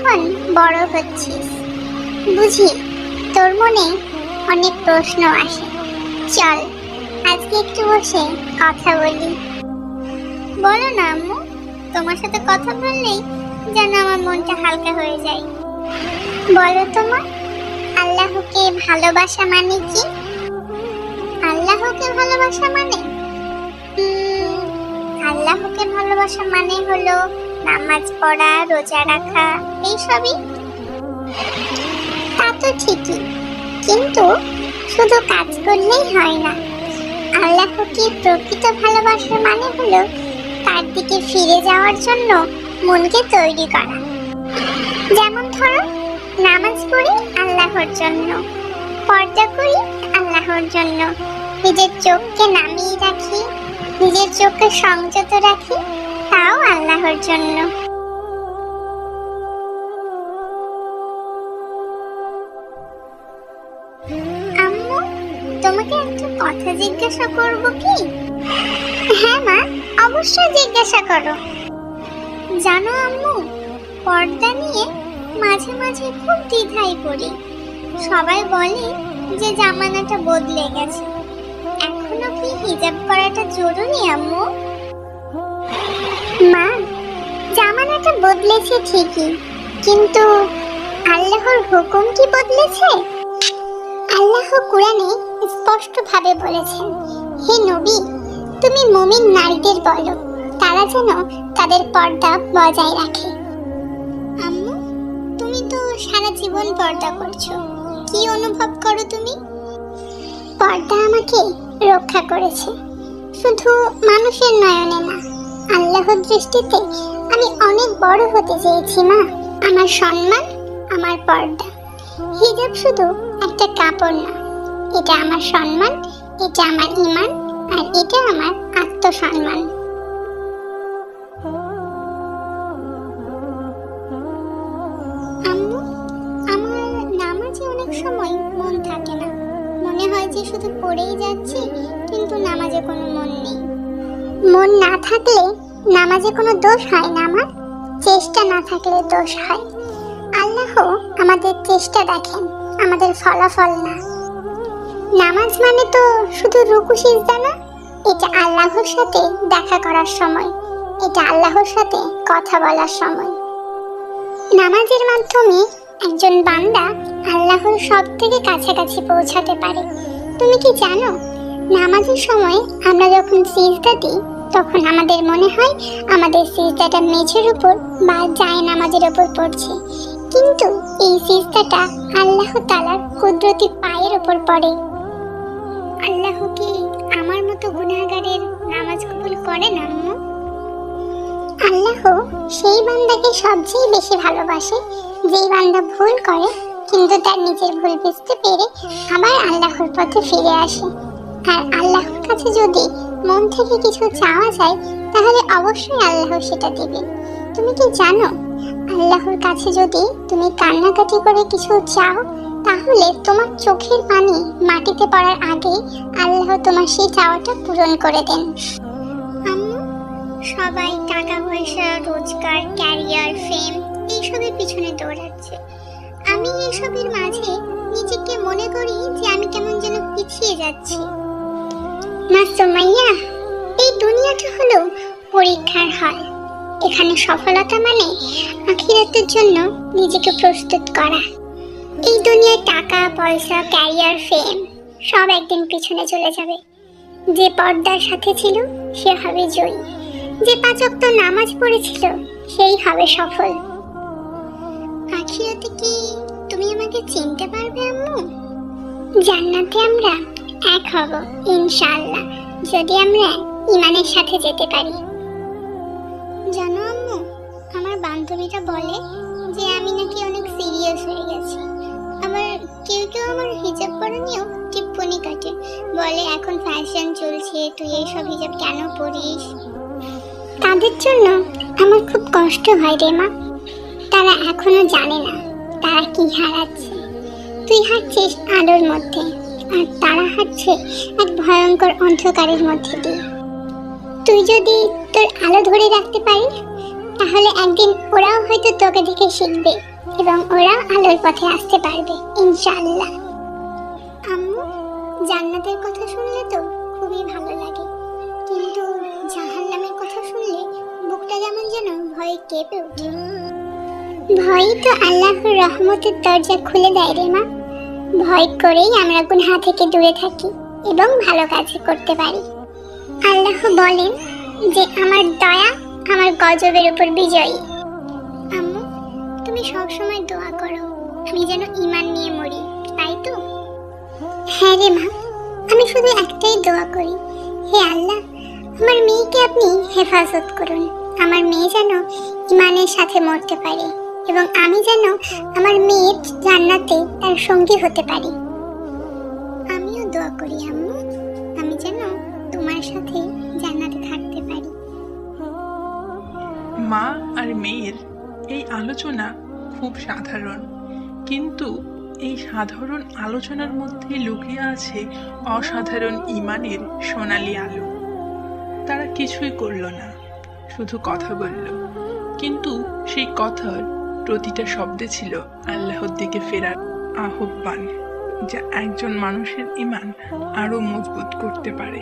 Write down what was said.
এখন বড় হচ্ছিস, বুঝি তোর মনে অনেক প্রশ্ন আসে। চল আজকে একটু বসে কথা বলি। বলো না আম্মু, তোমার সাথে কথা বললেই যেন আমার মনটা হালকা হয়ে যায়। বলো তোমার, আল্লাহকে ভালোবাসা মানে কি? আল্লাহকে ভালোবাসা মানে আল্লাহকে ভালোবাসা মানে হলো নামাজ পড়া, রোজা রাখা, এইসবই। তা তো ঠিকই, কিন্তু শুধু কাজ করলেই হয় না। আল্লাহকে প্রকৃত ভালোবাসা মানে হলো তার দিকে ফিরে যাওয়ার জন্য মনকে তৈরি করা। যেমন ধরো, নামাজ পড়ি আল্লাহর জন্য, পর্দা করি আল্লাহর জন্য, নিজের চোখকে নামিয়ে রাখি, নিজের চোখকে সংযত রাখি, তাও আল্লাহর জন্য। আম্মু, তোমাকে একটা কথা জিজ্ঞাসা করব কি? হ্যাঁ মা, অবশ্যই জিজ্ঞাসা করো। জানো আম্মু, পর্দা নিয়ে মাঝে মাঝে খুব দ্বিধায় পড়ি। সবাই বলে যে জামানাটা বদলে গেছে, এখনো কি হিজাব করাটা জরুরি আম্মু? মা, জামানাটা বদলেছে ঠিকই, কিন্তু আল্লাহর হুকুম কি বদলেছে? আল্লাহ কোরআনে স্পষ্টভাবে বলেছেন, হে নবী, তুমি মুমিন নারীদের বলো তারা যেন তাদের পর্দা বজায় রাখে। আম্মু, তুমি তো সারা জীবন পর্দা করছো, কি অনুভব করো তুমি? পর্দা আমাকে রক্ষা করেছে, শুধু মানুষের নয়নে না, আল্লাহর দৃষ্টিতে আমি অনেক বড় হতে চেয়েছি মা। আমার সম্মান, আমার পর্দা। হিজাব শুধু একটা কাপড় না, এটা আমার সম্মান, এটা আমার ঈমান, আর এটা আমার আত্মসম্মান। আম্মু, আমার নামাজে অনেক সময় মন থাকে না, মনে হয় যে শুধু পড়েই যাচ্ছি, কিন্তু নামাজে কোনো মন নেই। মন না থাকলে নামাজে কোনো দোষ হয় না আমার, চেষ্টা না থাকলে দোষ হয়। আল্লাহ আমাদের চেষ্টা দেখেন, আমাদের ফলাফল না। নামাজ মানে তো শুধু রুকু সিজদা না, এটা আল্লাহর সাথে দেখা করার সময়, এটা আল্লাহর সাথে কথা বলার সময়। নামাজের মাধ্যমে একজন বান্দা আল্লাহর সব থেকে কাছাকাছি পৌঁছাতে পারে। তুমি কি জানো, নামাজের সময় আমরা যখন সিজদা দিই তখন আমাদের মনে হয় আমাদের সিজদাটা মেঝের উপর বা জায়নামাজের উপর পড়ছে, কিন্তু এই সিজদাটা আল্লাহ তাআলার কুদরতি পায়ের উপর পড়ে। আল্লাহ কি আমার মতো গুনাহগারের নামাজ কবুল করেন আম্মু? আল্লাহ সেই বান্দাকে সবচেয়ে বেশি ভালোবাসে যেই বান্দা ভুল করে কিন্তু তার নিজের ভুল বুঝতে পেরে আবার আল্লাহর পথে ফিরে আসে। আর আল্লাহর কাছে যদি মন থেকে কিছু চাওয়া যায় তাহলে অবশ্যই আল্লাহ সেটা দিবেন। তুমি কি জানো, আল্লাহর কাছে যদি তুমি কান্নাকাটি করে কিছু চাও তাহলে তোমার চোখের পানি মাটিতে পড়ার আগে আল্লাহ তোমার সেই চাওয়াটা পূরণ করে দেন। আম্মু, সবাই টাকা পয়সা, রোজগার, ক্যারিয়ার, ফেম এইসবের পিছনে দৌড়াচ্ছে। আমি এইসবের মাঝে নিজেকে মনে করি যে আমি কেমন যেন পিছিয়ে যাচ্ছি। না সুমাইয়া, এই দুনিয়াটা হলো পরীক্ষার হল। এখানে সফলতা মানে আখিরাতের জন্য নিজেকে প্রস্তুত করা। এই দুনিয়ায় টাকা পয়সা, ক্যারিয়ার, ফেম সব একদিন পিছনে চলে যাবে। যে পর্দার সাথে ছিল সে হবে জয়ী, যে 5 ওয়াক্ত নামাজ পড়েছিল সেই হবে সফল। আখিরাতে কি তুমি আমাকে চিনতে পারবে আম্মু? জান্নাতে আমরা এক হব ইনশাআল্লাহ, যদি আমরা ঈমানের সাথে যেতে পারি। জানো আম্মু, আমার বান্ধবীরা বলে যে আমি নাকি অনেক সিরিয়াস হয়ে গেছি। আবার কেউ কেউ আমার হিজাব পরা নিয়েও টিপ্পনি কাটে, বলে এখন ফ্যাশন চলছে, তুই এইসব হিজাব কেন পরিস? তাদের জন্য আমার খুব কষ্ট হয় রে মা। তারা এখনো জানে না তারা কি হারাচ্ছে। তুই হাঁটছিস আলোর মধ্যে, আর তারা হাঁটছে এক ভয়ঙ্কর অন্ধকারের মধ্যে দিয়ে। তুই যদি তোর আলো ধরে রাখতে পারিস তাহলে একদিন ওরাও হয়তো তোকে দেখে শিখবে এবং ওরা আলোর পথে আসতে পারবে ইনশাআল্লাহ। আম্মু, জান্নাতের কথা শুনলে তো খুবই ভালো লাগে, কিন্তু জাহান্নামের কথা শুনলে বুকটা যেমন যেন ভয়ে কেঁপে ওঠে। ভয় তো আল্লাহর রহমতের দরজা খুলে দেয় রে মা। ভয় করেই আমরা গুনাহ থেকে দূরে থাকি এবং ভালো কাজ করতে পারি। আল্লাহ বলেন যে আমার দয়া আমার গজবের উপর বিজয়ী। আম্মু, তুমি সবসময় দোয়া করো আমি যেন ঈমান নিয়ে মরি, তাই তো? হ্যাঁ রে মা, আমি শুধু একটাই দোয়া করি, হে আল্লাহ, আমার মেয়েকে আপনি হেফাজত করুন। আমার মেয়ে যেন ঈমানের সাথে মরতে পারে এবং আমি যেন আমার মেয়ের জান্নাতে তার সঙ্গী হতে পারি। আমিও দোয়া করি আম্মু, আমি যেন তোমার সাথে জান্নাতে থাকতে পারি। মা আর মেয়ের এই আলোচনা খুব সাধারণ, কিন্তু এই সাধারণ আলোচনার মধ্যে লুকিয়ে আছে অসাধারণ ঈমানের সোনালী আলো। তারা কিছুই করল না, শুধু কথা বলল, কিন্তু সেই কথার প্রতিটা শব্দে ছিল আল্লাহর দিকে ফেরার আহ্বান, যা একজন মানুষের ঈমান আরো মজবুত করতে পারে।